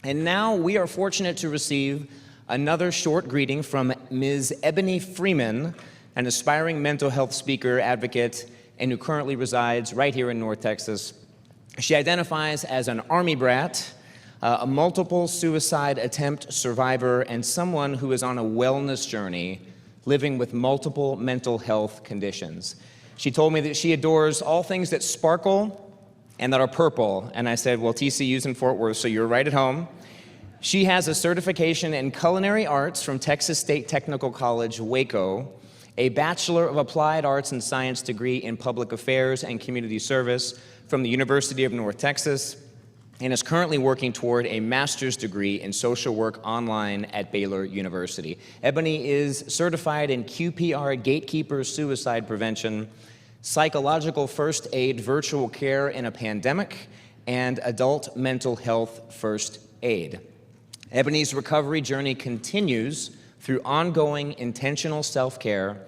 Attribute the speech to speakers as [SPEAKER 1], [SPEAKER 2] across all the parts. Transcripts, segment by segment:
[SPEAKER 1] And now we are fortunate to receive another short greeting from Ms. Ebonie Freeman, an aspiring mental health speaker, advocate, and who currently resides right here in North Texas. She identifies as an Army brat, a multiple suicide attempt survivor, and someone who is on a wellness journey, living with multiple mental health conditions. She told me that she adores all things that sparkle and that are purple. And I said, well, TCU's in Fort Worth, so you're right at home. She has a certification in culinary arts from Texas State Technical College, Waco, a Bachelor of Applied Arts and Science degree in Public Affairs and Community Service from the University of North Texas, and is currently working toward a master's degree in social work online at Baylor University. Ebonie is certified in QPR Gatekeeper Suicide Prevention, psychological first aid virtual care in a pandemic, and adult mental health first aid. Ebonie's recovery journey continues through ongoing intentional self-care,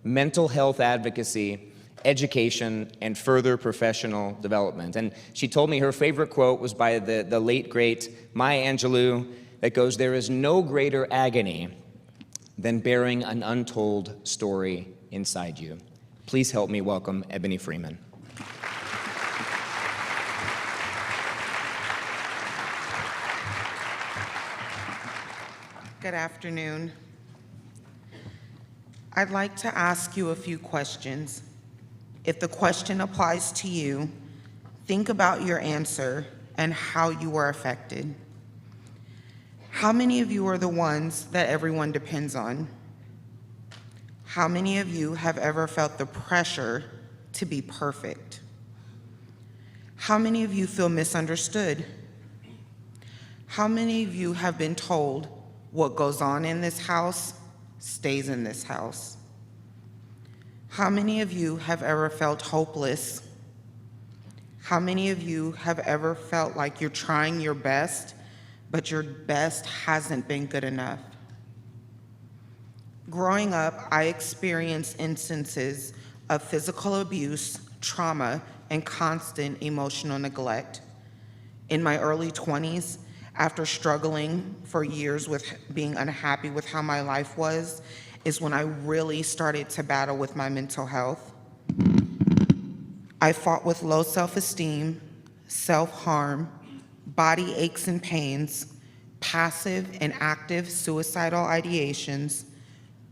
[SPEAKER 1] mental health advocacy, education, and further professional development. And she told me her favorite quote was by the late, great Maya Angelou that goes, "There is no greater agony than bearing an untold story inside you." Please help me welcome Ebonie Freeman.
[SPEAKER 2] Good afternoon. I'd like to ask you a few questions. If the question applies to you, think about your answer and how you were affected. How many of you are the ones that everyone depends on? How many of you have ever felt the pressure to be perfect? How many of you feel misunderstood? How many of you have been told what goes on in this house stays in this house? How many of you have ever felt hopeless? How many of you have ever felt like you're trying your best, but your best hasn't been good enough? Growing up, I experienced instances of physical abuse, trauma, and constant emotional neglect. In my early 20s, after struggling for years with being unhappy with how my life was, is when I really started to battle with my mental health. I fought with low self-esteem, self-harm, body aches and pains, passive and active suicidal ideations,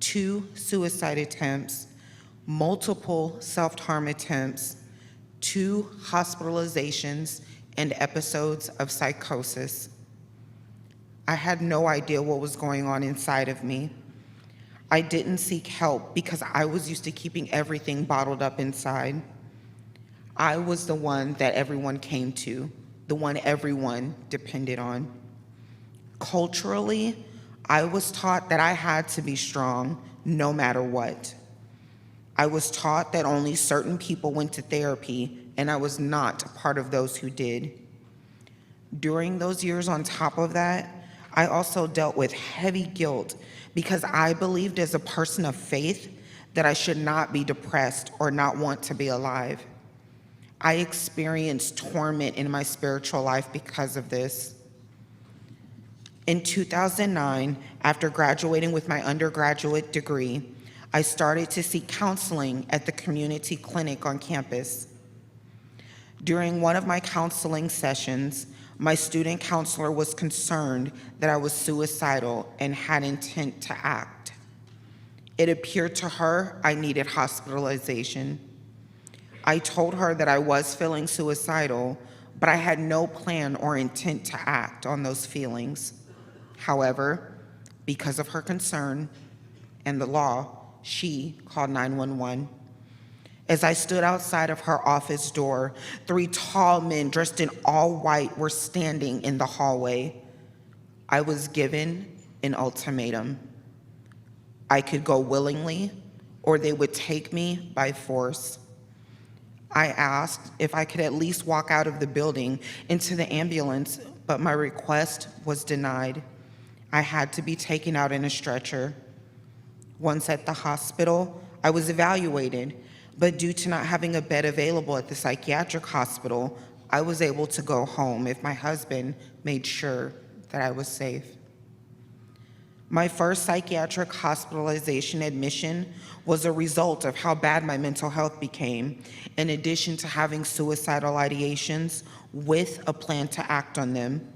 [SPEAKER 2] 2 suicide attempts, multiple self-harm attempts, 2 hospitalizations, and episodes of psychosis. I had no idea what was going on inside of me. I didn't seek help because I was used to keeping everything bottled up inside. I was the one that everyone came to, the one everyone depended on. Culturally, I was taught that I had to be strong no matter what. I was taught that only certain people went to therapy, and I was not part of those who did. During those years on top of that, I also dealt with heavy guilt because I believed as a person of faith that I should not be depressed or not want to be alive. I experienced torment in my spiritual life because of this. In 2009, after graduating with my undergraduate degree, I started to seek counseling at the community clinic on campus. During one of my counseling sessions, my student counselor was concerned that I was suicidal and had intent to act. It appeared to her I needed hospitalization. I told her that I was feeling suicidal, but I had no plan or intent to act on those feelings. However, because of her concern and the law, she called 911. As I stood outside of her office door, 3 tall men dressed in all white were standing in the hallway. I was given an ultimatum. I could go willingly, or they would take me by force. I asked if I could at least walk out of the building into the ambulance, but my request was denied. I had to be taken out in a stretcher. Once at the hospital, I was evaluated, but due to not having a bed available at the psychiatric hospital, I was able to go home if my husband made sure that I was safe. My first psychiatric hospitalization admission was a result of how bad my mental health became, in addition to having suicidal ideations with a plan to act on them.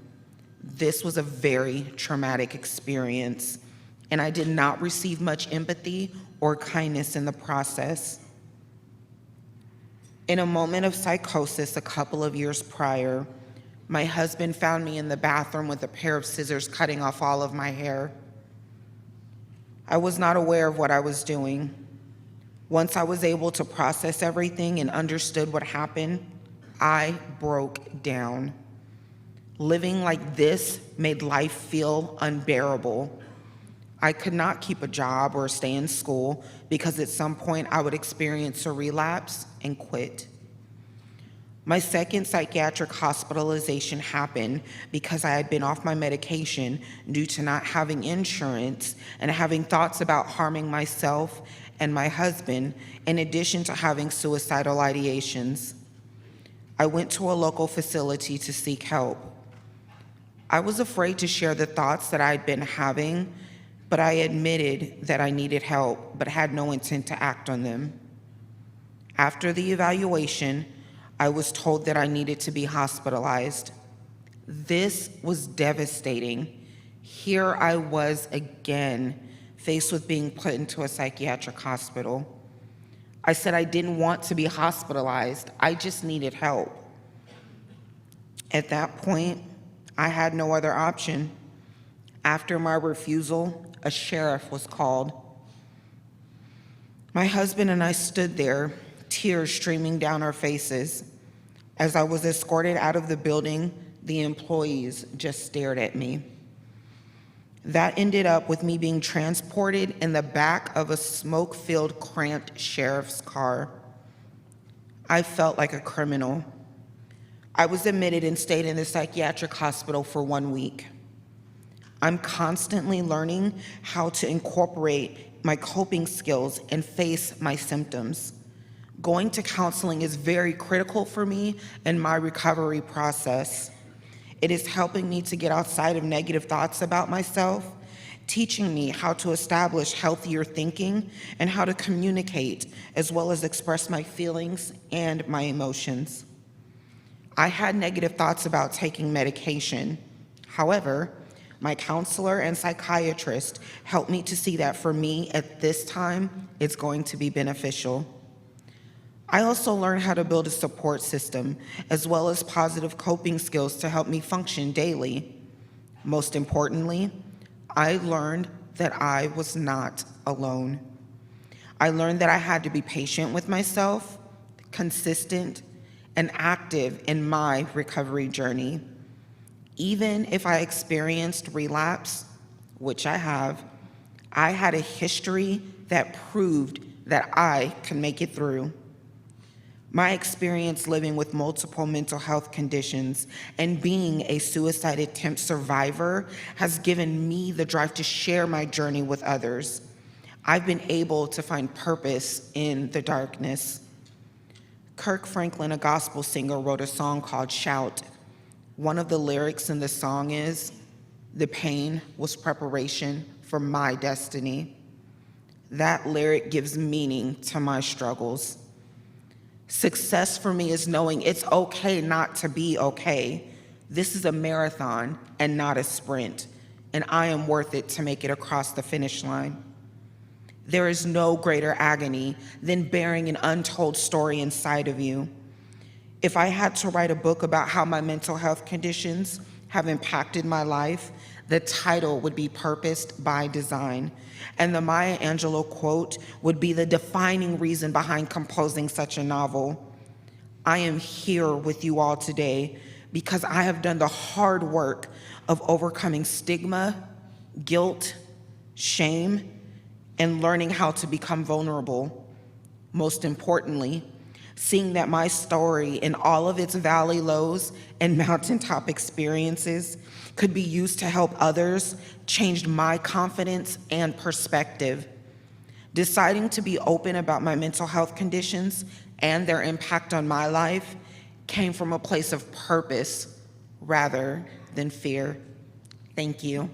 [SPEAKER 2] This was a very traumatic experience, and I did not receive much empathy or kindness in the process. In a moment of psychosis a couple of years prior, my husband found me in the bathroom with a pair of scissors cutting off all of my hair. I was not aware of what I was doing. Once I was able to process everything and understood what happened, I broke down. Living like this made life feel unbearable. I could not keep a job or stay in school because at some point I would experience a relapse and quit. My second psychiatric hospitalization happened because I had been off my medication due to not having insurance and having thoughts about harming myself and my husband, in addition to having suicidal ideations. I went to a local facility to seek help. I was afraid to share the thoughts that I'd been having, but I admitted that I needed help, but had no intent to act on them. After the evaluation, I was told that I needed to be hospitalized. This was devastating. Here I was again, faced with being put into a psychiatric hospital. I said I didn't want to be hospitalized, I just needed help. At that point, I had no other option. After my refusal, a sheriff was called. My husband and I stood there, tears streaming down our faces. As I was escorted out of the building, the employees just stared at me. That ended up with me being transported in the back of a smoke-filled, cramped sheriff's car. I felt like a criminal. I was admitted and stayed in the psychiatric hospital for 1 week. I'm constantly learning how to incorporate my coping skills and face my symptoms. Going to counseling is very critical for me in my recovery process. It is helping me to get outside of negative thoughts about myself, teaching me how to establish healthier thinking and how to communicate, as well as express my feelings and my emotions. I had negative thoughts about taking medication. However, my counselor and psychiatrist helped me to see that for me at this time, it's going to be beneficial. I also learned how to build a support system, as well as positive coping skills to help me function daily. Most importantly, I learned that I was not alone. I learned that I had to be patient with myself, consistent, and active in my recovery journey. Even if I experienced relapse, which I have, I had a history that proved that I could make it through. My experience living with multiple mental health conditions and being a suicide attempt survivor has given me the drive to share my journey with others. I've been able to find purpose in the darkness. Kirk Franklin, a gospel singer, wrote a song called Shout. One of the lyrics in the song is, "The pain was preparation for my destiny." That lyric gives meaning to my struggles. Success for me is knowing it's okay not to be okay. This is a marathon and not a sprint, and I am worth it to make it across the finish line. There is no greater agony than bearing an untold story inside of you. If I had to write a book about how my mental health conditions have impacted my life, the title would be Purposed by Design, and the Maya Angelou quote would be the defining reason behind composing such a novel. I am here with you all today because I have done the hard work of overcoming stigma, guilt, shame, and learning how to become vulnerable. Most importantly, seeing that my story in all of its valley lows and mountaintop experiences could be used to help others changed my confidence and perspective. Deciding to be open about my mental health conditions and their impact on my life came from a place of purpose rather than fear. Thank you.